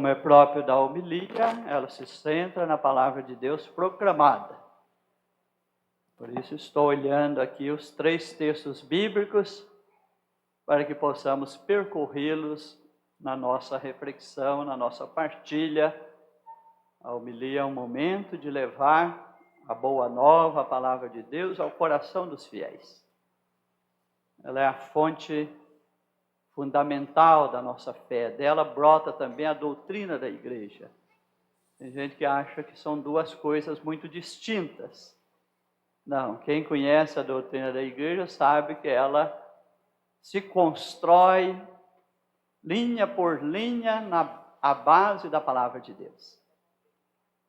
Como é próprio da homilia, ela se centra na palavra de Deus proclamada. Por isso estou olhando aqui os 3 textos bíblicos para que possamos percorrê-los na nossa reflexão, na nossa partilha. A homilia é um momento de levar a boa nova, a palavra de Deus, ao coração dos fiéis. Ela é a fonte fundamental da nossa fé. Dela brota também a doutrina da igreja. Tem gente que acha que são 2 coisas muito distintas. Não, quem conhece a doutrina da igreja sabe que ela se constrói linha por linha à base da palavra de Deus.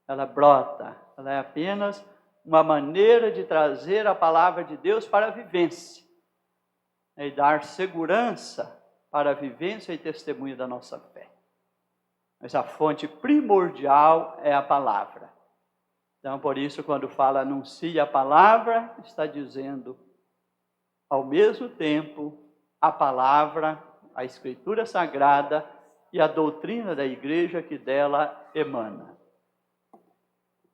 Ela brota, ela é apenas uma maneira de trazer a palavra de Deus para a vivência e dar segurança para a vivência e testemunho da nossa fé. Mas a fonte primordial é a palavra. Então, por isso, quando fala anuncia a palavra, está dizendo, ao mesmo tempo, a palavra, a Escritura Sagrada e a doutrina da igreja que dela emana.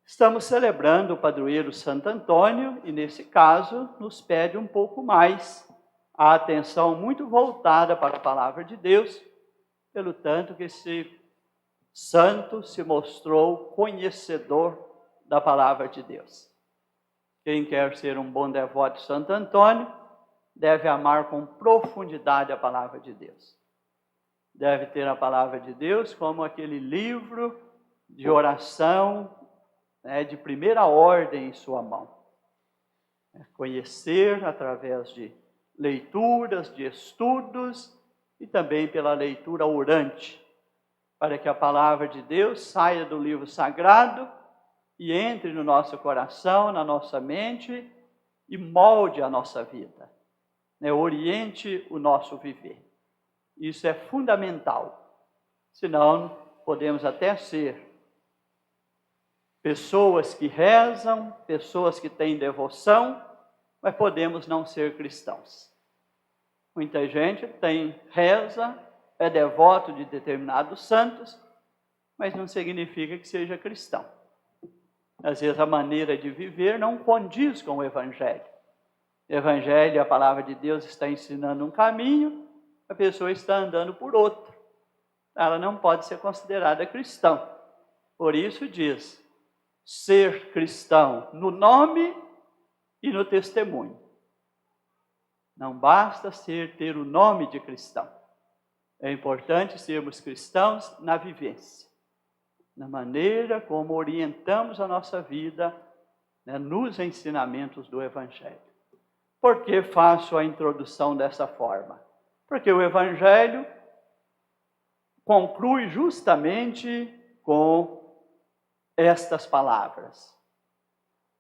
Estamos celebrando o padroeiro Santo Antônio e, nesse caso, nos pede um pouco mais a atenção muito voltada para a palavra de Deus, pelo tanto que esse santo se mostrou conhecedor da palavra de Deus. Quem quer ser um bom devoto de Santo Antônio, deve amar com profundidade a palavra de Deus. Deve ter a palavra de Deus como aquele livro de oração, de primeira ordem em sua mão. Conhecer através de leituras, de estudos e também pela leitura orante, para que a palavra de Deus saia do livro sagrado e entre no nosso coração, na nossa mente e molde a nossa vida, oriente o nosso viver. Isso é fundamental, senão podemos até ser pessoas que rezam, pessoas que têm devoção, mas podemos não ser cristãos. Muita gente reza, é devoto de determinados santos, mas não significa que seja cristão. Às vezes a maneira de viver não condiz com o Evangelho. O Evangelho, a palavra de Deus, está ensinando um caminho, a pessoa está andando por outro. Ela não pode ser considerada cristã. Por isso diz, ser cristão no nome e no testemunho. Não basta ter o nome de cristão. É importante sermos cristãos na vivência, na maneira como orientamos a nossa vida, nos ensinamentos do Evangelho. Por que faço a introdução dessa forma? Porque o Evangelho conclui justamente com estas palavras.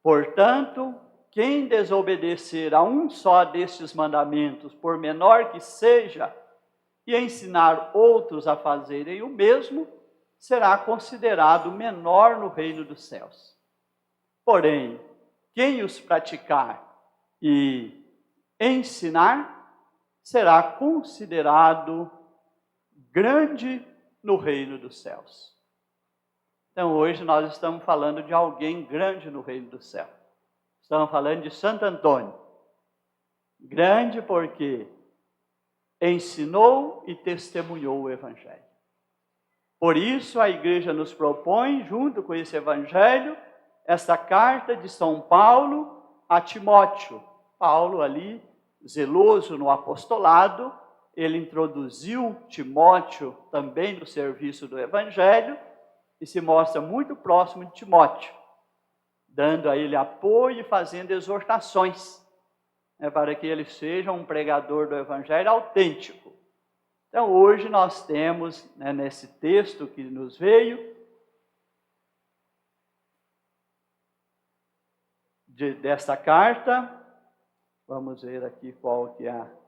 Portanto, quem desobedecer a um só destes mandamentos, por menor que seja, e ensinar outros a fazerem o mesmo, será considerado menor no reino dos céus. Porém, quem os praticar e ensinar, será considerado grande no reino dos céus. Então, hoje nós estamos falando de alguém grande no reino do céu. Estamos falando de Santo Antônio. Grande porque ensinou e testemunhou o Evangelho. Por isso, a igreja nos propõe, junto com esse Evangelho, essa carta de São Paulo a Timóteo. Paulo ali, zeloso no apostolado, ele introduziu Timóteo também no serviço do Evangelho e se mostra muito próximo de Timóteo, dando a ele apoio e fazendo exortações, para que ele seja um pregador do Evangelho autêntico. Então, hoje nós temos, nesse texto que nos veio, desta carta, vamos ver aqui qual que é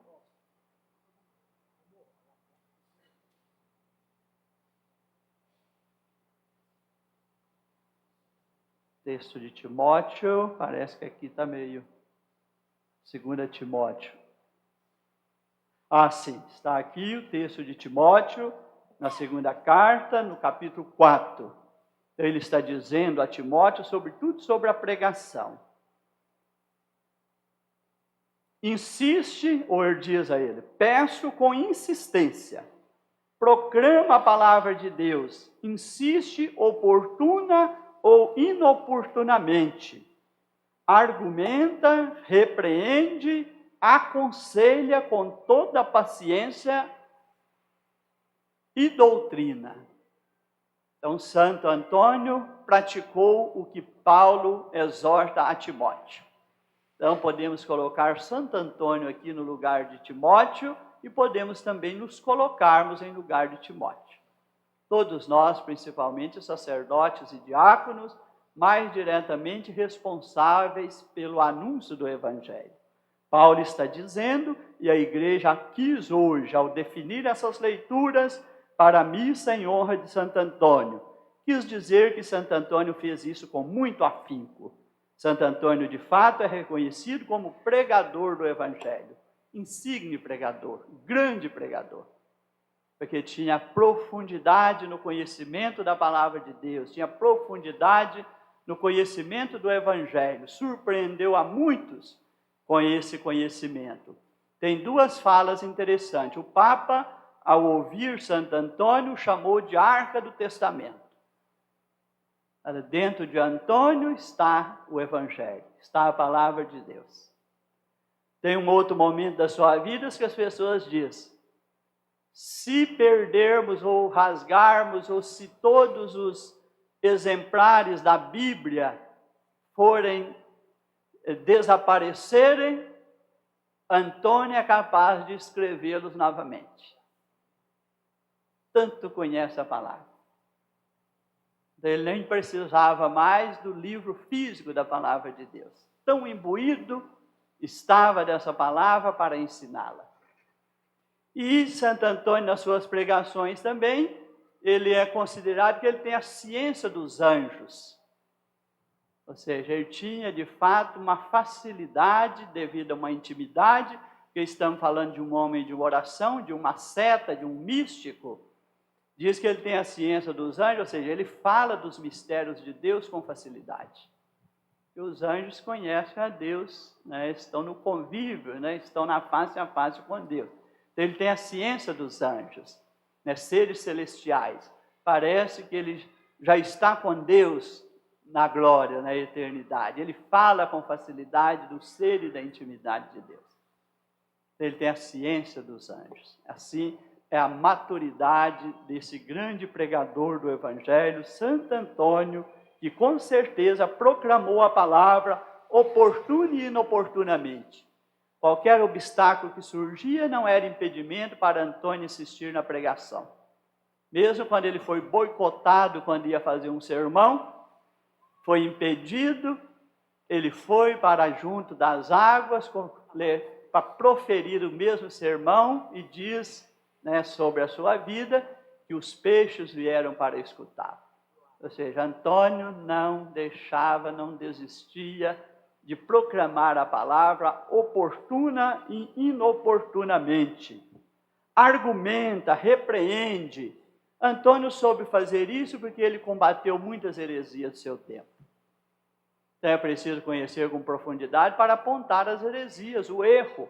texto de Timóteo, parece que aqui está meio 2 Timóteo. Sim, está aqui o texto de Timóteo, na segunda carta, no capítulo 4. Ele está dizendo a Timóteo, sobretudo, sobre a pregação. Insiste, ou ele diz a ele, peço com insistência, proclama a palavra de Deus, insiste oportuna ou inoportunamente, argumenta, repreende, aconselha com toda a paciência e doutrina. Então, Santo Antônio praticou o que Paulo exorta a Timóteo. Então, podemos colocar Santo Antônio aqui no lugar de Timóteo e podemos também nos colocarmos em lugar de Timóteo. Todos nós, principalmente sacerdotes e diáconos, mais diretamente responsáveis pelo anúncio do Evangelho. Paulo está dizendo, e a igreja quis hoje, ao definir essas leituras para a missa em honra de Santo Antônio, quis dizer que Santo Antônio fez isso com muito afinco. Santo Antônio, de fato, é reconhecido como pregador do Evangelho, insigne pregador, grande pregador, porque tinha profundidade no conhecimento da palavra de Deus, tinha profundidade no conhecimento do Evangelho, surpreendeu a muitos com esse conhecimento. Tem duas falas interessantes. O Papa, ao ouvir Santo Antônio, o chamou de Arca do Testamento. Dentro de Antônio está o Evangelho, está a palavra de Deus. Tem um outro momento da sua vida que as pessoas dizem, se perdermos ou rasgarmos, ou se todos os exemplares da Bíblia forem desaparecerem, Antônio é capaz de escrevê-los novamente. Tanto conhece a palavra. Ele nem precisava mais do livro físico da palavra de Deus. Tão imbuído estava dessa palavra para ensiná-la. E Santo Antônio, nas suas pregações também, ele é considerado que ele tem a ciência dos anjos. Ou seja, ele tinha de fato uma facilidade devido a uma intimidade, que estamos falando de um homem de oração, de uma seta, de um místico. Diz que ele tem a ciência dos anjos, ou seja, ele fala dos mistérios de Deus com facilidade. E os anjos conhecem a Deus, né? Estão no convívio, né? Estão na face a face com Deus. Então, ele tem a ciência dos anjos, né? Seres celestiais. Parece que ele já está com Deus na glória, na eternidade. Ele fala com facilidade do ser e da intimidade de Deus. Então, ele tem a ciência dos anjos. Assim, é a maturidade desse grande pregador do Evangelho, Santo Antônio, que com certeza proclamou a palavra oportuna e inoportunamente. Qualquer obstáculo que surgia não era impedimento para Antônio insistir na pregação. Mesmo quando ele foi boicotado quando ia fazer um sermão, foi impedido, ele foi para junto das águas para proferir o mesmo sermão e diz, né, sobre a sua vida, que os peixes vieram para escutar. Ou seja, Antônio não deixava, não desistia de proclamar a palavra oportuna e inoportunamente. Argumenta, repreende. Antônio soube fazer isso porque ele combateu muitas heresias do seu tempo. Então é preciso conhecer com profundidade para apontar as heresias, o erro.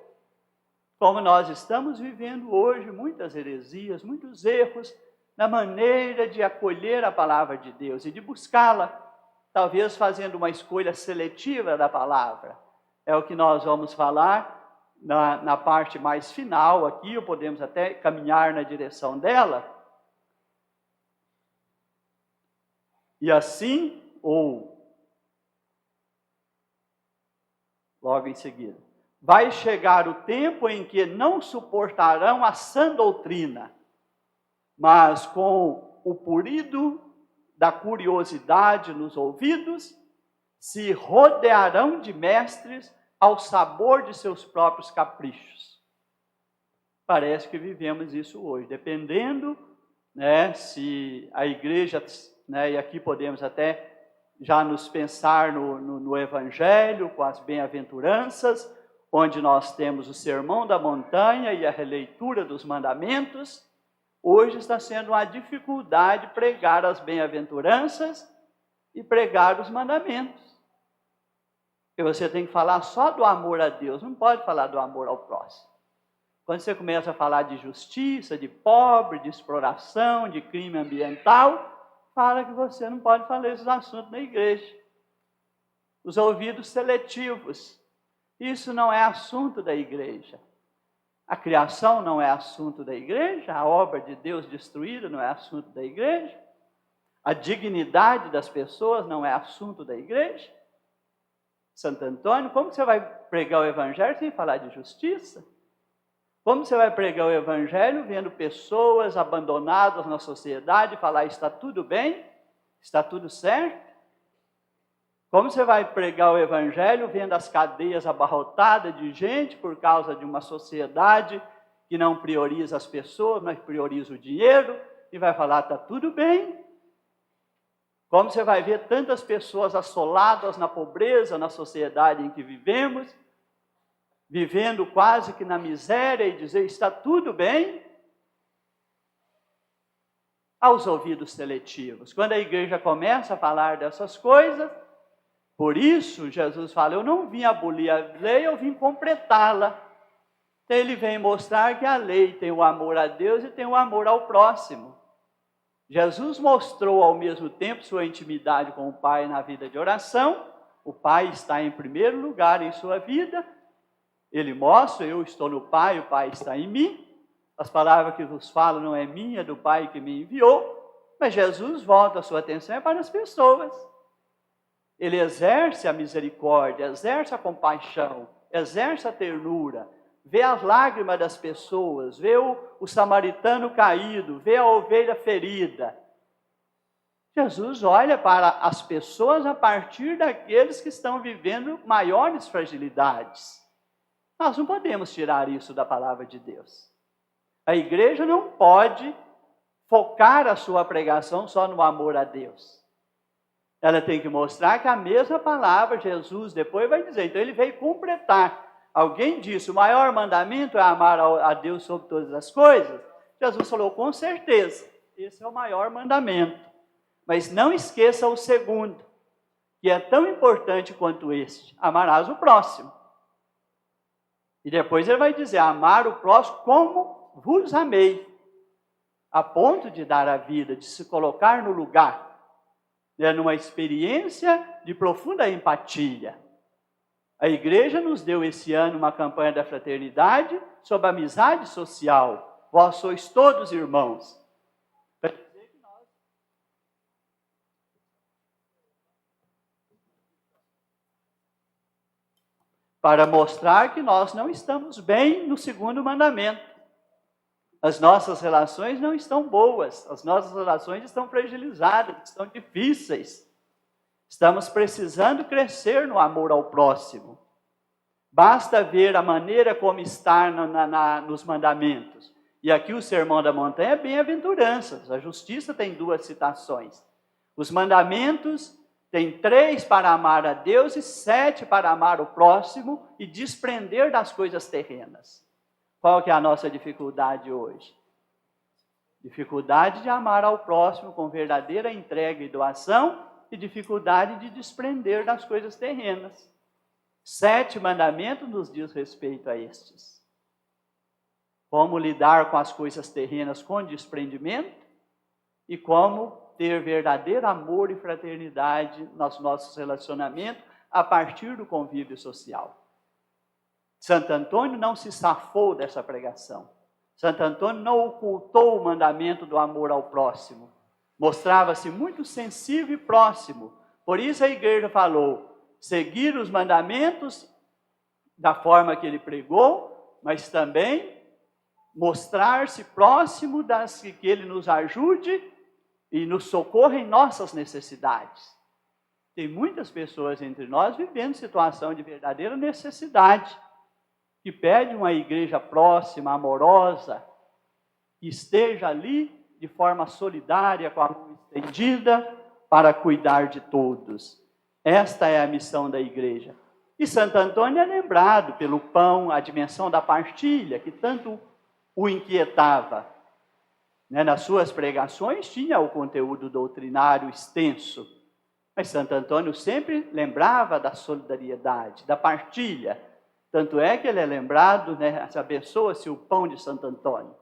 Como nós estamos vivendo hoje muitas heresias, muitos erros na maneira de acolher a palavra de Deus e de buscá-la, talvez fazendo uma escolha seletiva da palavra. É o que nós vamos falar na parte mais final aqui, ou podemos até caminhar na direção dela. E assim, ou logo em seguida, vai chegar o tempo em que não suportarão a sã doutrina, mas com o purido da curiosidade nos ouvidos, se rodearão de mestres ao sabor de seus próprios caprichos. Parece que vivemos isso hoje, dependendo, né, se a igreja, né, e aqui podemos até já nos pensar no Evangelho, com as bem-aventuranças, onde nós temos o Sermão da Montanha e a releitura dos mandamentos, hoje está sendo uma dificuldade pregar as bem-aventuranças e pregar os mandamentos. Porque você tem que falar só do amor a Deus, não pode falar do amor ao próximo. Quando você começa a falar de justiça, de pobre, de exploração, de crime ambiental, fala que você não pode falar esses assuntos na igreja. Os ouvidos seletivos, isso não é assunto da igreja. A criação não é assunto da igreja, a obra de Deus destruída não é assunto da igreja, a dignidade das pessoas não é assunto da igreja. Santo Antônio, como você vai pregar o evangelho sem falar de justiça? Como você vai pregar o evangelho vendo pessoas abandonadas na sociedade e falar está tudo bem, está tudo certo? Como você vai pregar o evangelho vendo as cadeias abarrotadas de gente por causa de uma sociedade que não prioriza as pessoas, mas prioriza o dinheiro e vai falar está tudo bem? Como você vai ver tantas pessoas assoladas na pobreza, na sociedade em que vivemos, vivendo quase que na miséria e dizer, está tudo bem? Aos ouvidos seletivos. Quando a igreja começa a falar dessas coisas, por isso Jesus fala, eu não vim abolir a lei, eu vim completá-la. Então ele vem mostrar que a lei tem o amor a Deus e tem o amor ao próximo. Jesus mostrou ao mesmo tempo sua intimidade com o Pai na vida de oração. O Pai está em primeiro lugar em sua vida. Ele mostra, eu estou no Pai, o Pai está em mim. As palavras que vos falo não é minha, é do Pai que me enviou. Mas Jesus volta a sua atenção para as pessoas. Ele exerce a misericórdia, exerce a compaixão, exerce a ternura. Vê as lágrimas das pessoas, vê o samaritano caído, vê a ovelha ferida. Jesus olha para as pessoas a partir daqueles que estão vivendo maiores fragilidades. Nós não podemos tirar isso da palavra de Deus. A igreja não pode focar a sua pregação só no amor a Deus. Ela tem que mostrar que a mesma palavra, Jesus depois vai dizer, então ele veio completar. Alguém disse, o maior mandamento é amar a Deus sobre todas as coisas? Jesus falou, com certeza, esse é o maior mandamento. Mas não esqueça o segundo, que é tão importante quanto este, amarás o próximo. E depois ele vai dizer, amar o próximo como vos amei, a ponto de dar a vida, de se colocar no lugar, numa experiência de profunda empatia. A igreja nos deu esse ano uma campanha da fraternidade sobre a amizade social. Vós sois todos irmãos. Para mostrar que nós não estamos bem no segundo mandamento. As nossas relações não estão boas, as nossas relações estão fragilizadas, estão difíceis. Estamos precisando crescer no amor ao próximo. Basta ver a maneira como está nos mandamentos. E aqui o Sermão da Montanha é bem-aventuranças. A justiça tem 2 citações. Os mandamentos tem 3 para amar a Deus e 7 para amar o próximo e desprender das coisas terrenas. Qual que é a nossa dificuldade hoje? Dificuldade de amar ao próximo com verdadeira entrega e doação e dificuldade de desprender das coisas terrenas. 7 mandamentos nos diz respeito a estes. Como lidar com as coisas terrenas com desprendimento e como ter verdadeiro amor e fraternidade nos nossos relacionamentos a partir do convívio social. Santo Antônio não se safou dessa pregação. Santo Antônio não ocultou o mandamento do amor ao próximo. Mostrava-se muito sensível e próximo. Por isso a igreja falou, seguir os mandamentos da forma que ele pregou, mas também mostrar-se próximo das que ele nos ajude e nos socorra em nossas necessidades. Tem muitas pessoas entre nós vivendo situação de verdadeira necessidade, que pede uma igreja próxima, amorosa, que esteja ali de forma solidária, com a mão estendida, para cuidar de todos. Esta é a missão da igreja. E Santo Antônio é lembrado pelo pão, a dimensão da partilha, que tanto o inquietava. Nas suas pregações tinha o conteúdo doutrinário extenso, mas Santo Antônio sempre lembrava da solidariedade, da partilha. Tanto é que ele é lembrado, abençoa-se o pão de Santo Antônio.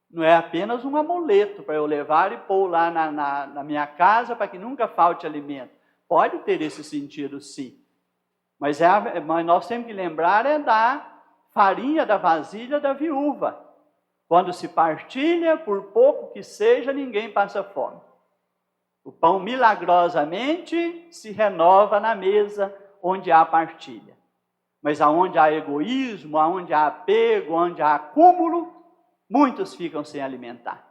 Não é apenas um amuleto para eu levar e pôr lá na minha casa para que nunca falte alimento. Pode ter esse sentido, sim. Mas nós temos que lembrar da farinha da vasilha da viúva. Quando se partilha, por pouco que seja, ninguém passa fome. O pão milagrosamente se renova na mesa onde há partilha. Mas aonde há egoísmo, aonde há apego, onde há acúmulo, muitos ficam sem alimentar.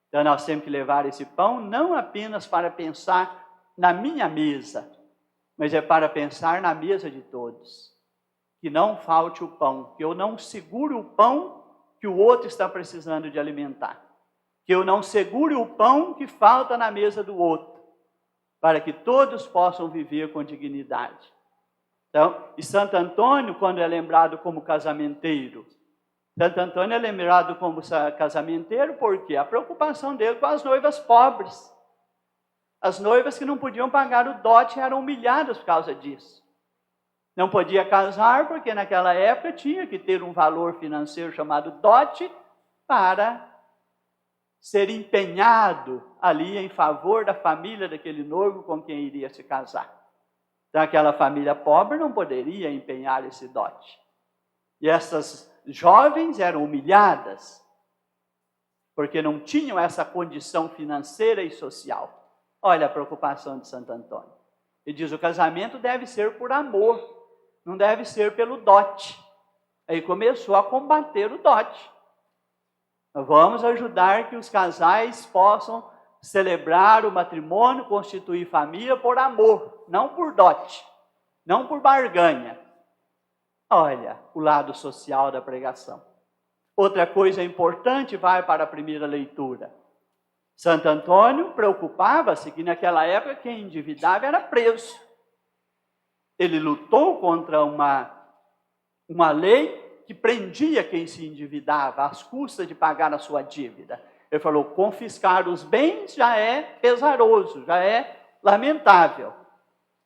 Então nós temos que levar esse pão não apenas para pensar na minha mesa, mas é para pensar na mesa de todos. Que não falte o pão, que eu não segure o pão que o outro está precisando de alimentar. Que eu não segure o pão que falta na mesa do outro, para que todos possam viver com dignidade. Então, e Santo Antônio, quando é lembrado como casamenteiro, Santo Antônio é lembrado como casamenteiro porque a preocupação dele com as noivas pobres. As noivas que não podiam pagar o dote eram humilhadas por causa disso. Não podia casar porque naquela época tinha que ter um valor financeiro chamado dote para ser empenhado ali em favor da família daquele noivo com quem iria se casar. Então aquela família pobre não poderia empenhar esse dote. E essas jovens eram humilhadas porque não tinham essa condição financeira e social. Olha a preocupação de Santo Antônio. Ele diz: o casamento deve ser por amor, não deve ser pelo dote. Aí começou a combater o dote. Vamos ajudar que os casais possam celebrar o matrimônio, constituir família por amor, não por dote, não por barganha. Olha o lado social da pregação. Outra coisa importante vai para a primeira leitura. Santo Antônio preocupava-se que naquela época quem endividava era preso. Ele lutou contra uma lei que prendia quem se endividava às custas de pagar a sua dívida. Ele falou: confiscar os bens já é pesaroso, já é lamentável.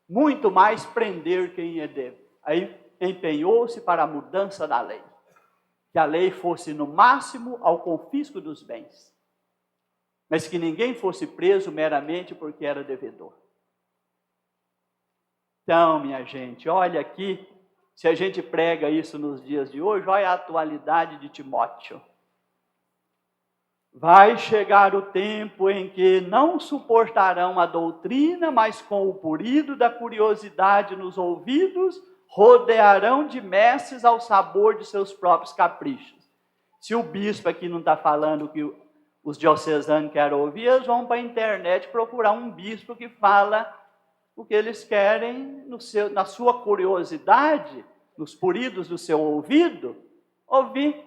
Muito mais prender quem é deve. Aí empenhou-se para a mudança da lei. Que a lei fosse no máximo ao confisco dos bens. Mas que ninguém fosse preso meramente porque era devedor. Então, minha gente, olha aqui, se a gente prega isso nos dias de hoje, olha a atualidade de Timóteo. Vai chegar o tempo em que não suportarão a doutrina, mas com o purido da curiosidade nos ouvidos, rodearão de mestres ao sabor de seus próprios caprichos. Se o bispo aqui não está falando que os diocesanos querem ouvir, eles vão para a internet procurar um bispo que fala o que eles querem na sua curiosidade, nos puridos do seu ouvido, ouvir.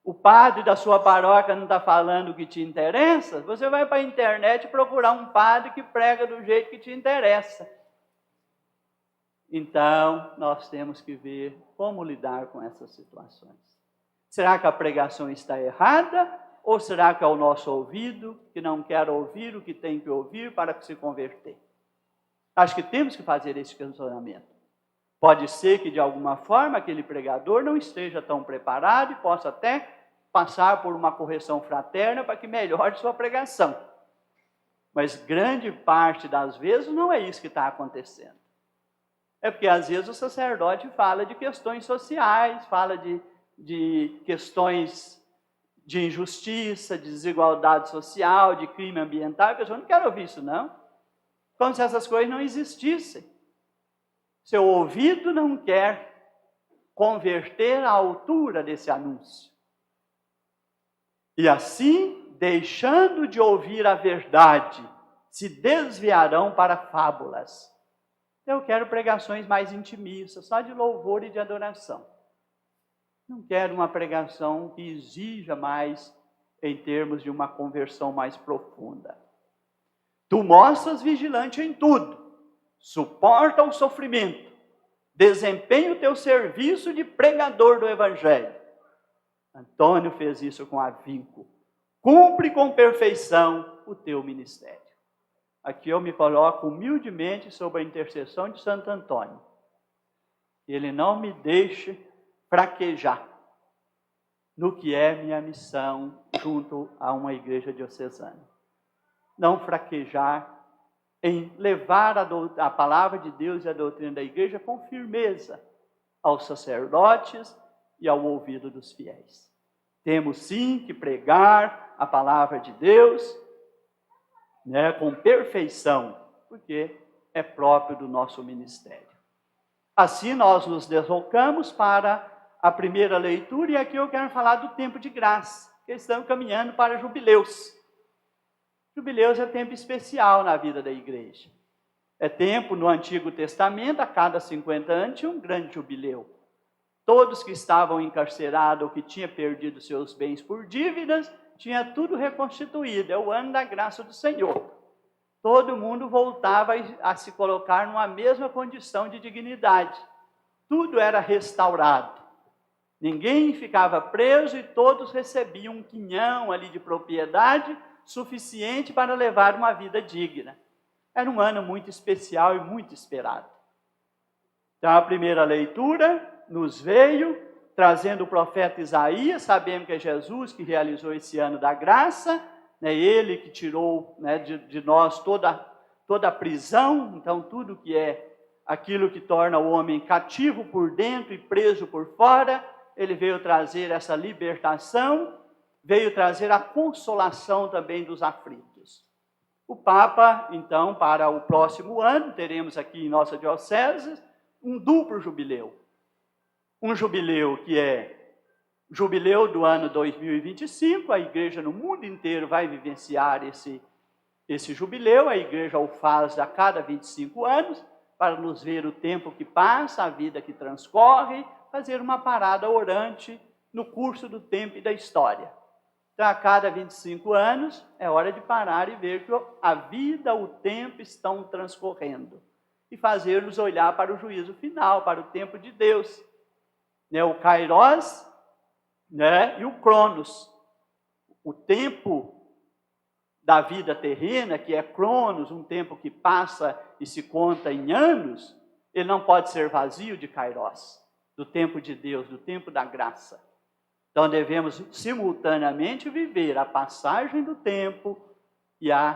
O padre da sua paróquia não está falando o que te interessa, você vai para a internet procurar um padre que prega do jeito que te interessa. Então, nós temos que ver como lidar com essas situações. Será que a pregação está errada? Ou será que é o nosso ouvido que não quer ouvir o que tem que ouvir para se converter? Acho que temos que fazer esse questionamento. Pode ser que, de alguma forma, aquele pregador não esteja tão preparado e possa até passar por uma correção fraterna para que melhore sua pregação. Mas grande parte das vezes não é isso que está acontecendo. É porque, às vezes, o sacerdote fala de questões sociais, fala de questões de injustiça, de desigualdade social, de crime ambiental. A pessoa não quer ouvir isso, não. Como se essas coisas não existissem. Seu ouvido não quer converter à altura desse anúncio. E assim, deixando de ouvir a verdade, se desviarão para fábulas. Eu quero pregações mais intimistas, só de louvor e de adoração. Não quero uma pregação que exija mais em termos de uma conversão mais profunda. Tu mostras vigilante em tudo, suporta o sofrimento, desempenha o teu serviço de pregador do Evangelho. Antônio fez isso com afinco. Cumpre com perfeição o teu ministério. Aqui eu me coloco humildemente sob a intercessão de Santo Antônio. Ele não me deixe fraquejar no que é minha missão junto a uma igreja diocesana. Não fraquejar em levar a palavra de Deus e a doutrina da igreja com firmeza aos sacerdotes e ao ouvido dos fiéis. Temos sim que pregar a palavra de Deus, com perfeição, porque é próprio do nosso ministério. Assim nós nos deslocamos para a primeira leitura, e aqui eu quero falar do tempo de graça, que estamos caminhando para jubileus. Jubileus é tempo especial na vida da igreja. É tempo, no Antigo Testamento, a cada 50 anos tinha um grande jubileu. Todos que estavam encarcerados ou que tinham perdido seus bens por dívidas, tinha tudo reconstituído. É o ano da graça do Senhor. Todo mundo voltava a se colocar numa mesma condição de dignidade. Tudo era restaurado. Ninguém ficava preso e todos recebiam um quinhão ali de propriedade suficiente para levar uma vida digna. Era um ano muito especial e muito esperado. Então, a primeira leitura nos veio trazendo o profeta Isaías. Sabemos que é Jesus que realizou esse ano da graça, ele que tirou de nós toda a prisão. Então, tudo que é aquilo que torna o homem cativo por dentro e preso por fora, ele veio trazer essa libertação, veio trazer a consolação também dos aflitos. O Papa, então, para o próximo ano, teremos aqui em nossa diocese um duplo jubileu. Um jubileu que é jubileu do ano 2025, a igreja no mundo inteiro vai vivenciar esse jubileu, a igreja o faz a cada 25 anos, para nos ver o tempo que passa, a vida que transcorre, fazer uma parada orante no curso do tempo e da história. Então, a cada 25 anos, é hora de parar e ver que a vida, o tempo estão transcorrendo. E fazer-nos olhar para o juízo final, para o tempo de Deus. O Kairos, e o Cronos. O tempo da vida terrena, que é Cronos, um tempo que passa e se conta em anos, ele não pode ser vazio de Kairos, do tempo de Deus, do tempo da graça. Então, devemos simultaneamente viver a passagem do tempo e a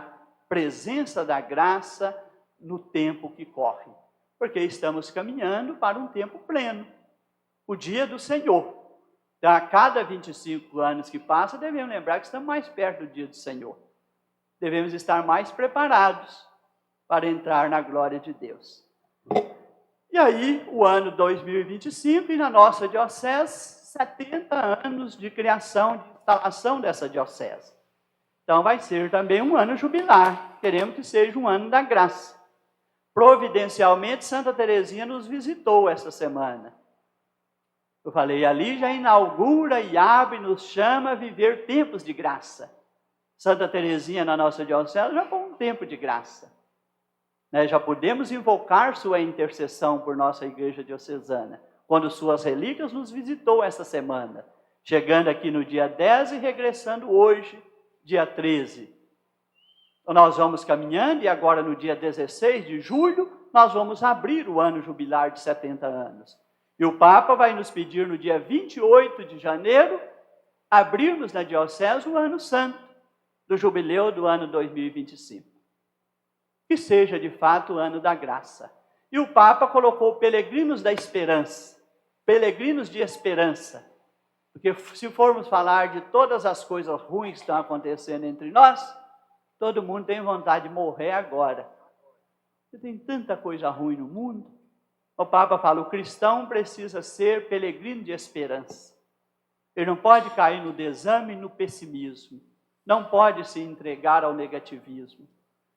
presença da graça no tempo que corre. Porque estamos caminhando para um tempo pleno, o dia do Senhor. Então, a cada 25 anos que passa, devemos lembrar que estamos mais perto do dia do Senhor. Devemos estar mais preparados para entrar na glória de Deus. E aí, o ano 2025, e na nossa diocese, 70 anos de criação, de instalação dessa diocese. Então, vai ser também um ano jubilar. Queremos que seja um ano da graça. Providencialmente, Santa Teresinha nos visitou essa semana. Eu falei, ali já inaugura e abre, nos chama a viver tempos de graça. Santa Teresinha, na nossa diocese, já foi um tempo de graça. Já podemos invocar sua intercessão por nossa igreja diocesana, quando suas relíquias nos visitou essa semana, chegando aqui no dia 10 e regressando hoje, dia 13. Então, nós vamos caminhando, e agora no dia 16 de julho, nós vamos abrir o ano jubilar de 70 anos. E o Papa vai nos pedir no dia 28 de janeiro, abrirmos na diocese o ano santo, do jubileu do ano 2025. Que seja de fato o ano da graça. E o Papa colocou peregrinos da esperança, peregrinos de esperança. Porque se formos falar de todas as coisas ruins que estão acontecendo entre nós, todo mundo tem vontade de morrer agora. Tem tanta coisa ruim no mundo. O Papa fala, o cristão precisa ser peregrino de esperança. Ele não pode cair no desame e no pessimismo. Não pode se entregar ao negativismo.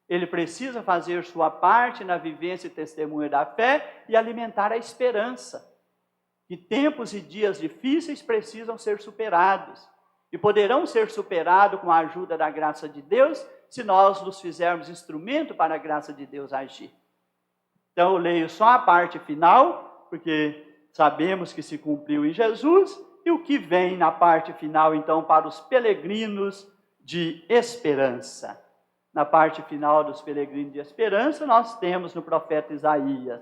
Ele precisa fazer sua parte na vivência e testemunho da fé e alimentar a esperança. Que tempos e dias difíceis precisam ser superados. E poderão ser superados com a ajuda da graça de Deus, se nós nos fizermos instrumento para a graça de Deus agir. Então eu leio só a parte final, porque sabemos que se cumpriu em Jesus, E o que vem na parte final, então, para os peregrinos de esperança? Na parte final dos peregrinos de esperança, nós temos no profeta Isaías.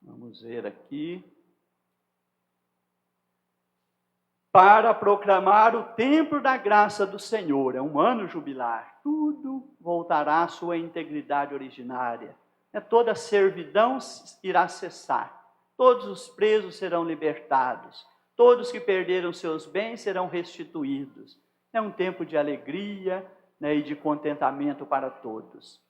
Vamos ver aqui. Para proclamar o tempo da graça do Senhor. É um ano jubilar. Tudo voltará à sua integridade originária. Toda a servidão irá cessar. Todos os presos serão libertados. Todos que perderam seus bens serão restituídos. É um tempo de alegria, e de contentamento para todos.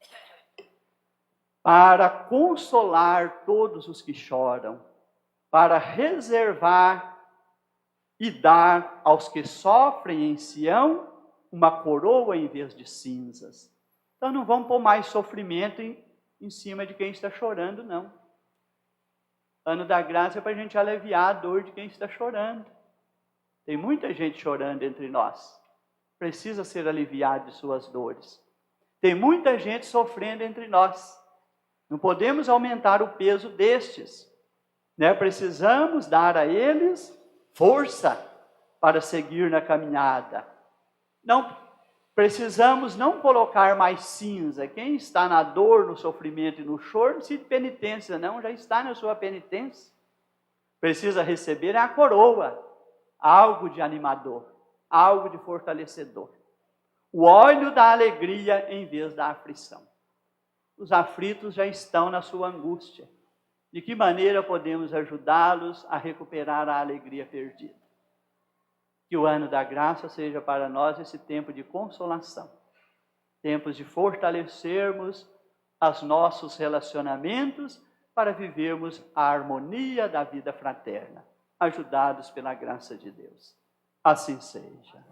Para consolar todos os que choram. Para reservar e dar aos que sofrem em Sião uma coroa em vez de cinzas. Então não vamos pôr mais sofrimento em cima de quem está chorando, não. Ano da graça é para a gente aliviar a dor de quem está chorando. Tem muita gente chorando entre nós. Precisa ser aliviado de suas dores. Tem muita gente sofrendo entre nós. Não podemos aumentar o peso destes. Precisamos dar a eles força para seguir na caminhada. Não precisamos não colocar mais cinza. Quem está na dor, no sofrimento e no choro, não precisa de penitência, não, já está na sua penitência. Precisa receber a coroa, algo de animador, algo de fortalecedor. O óleo da alegria em vez da aflição. Os aflitos já estão na sua angústia. De que maneira podemos ajudá-los a recuperar a alegria perdida? Que o ano da graça seja para nós esse tempo de consolação, tempos de fortalecermos os nossos relacionamentos para vivermos a harmonia da vida fraterna, ajudados pela graça de Deus. Assim seja.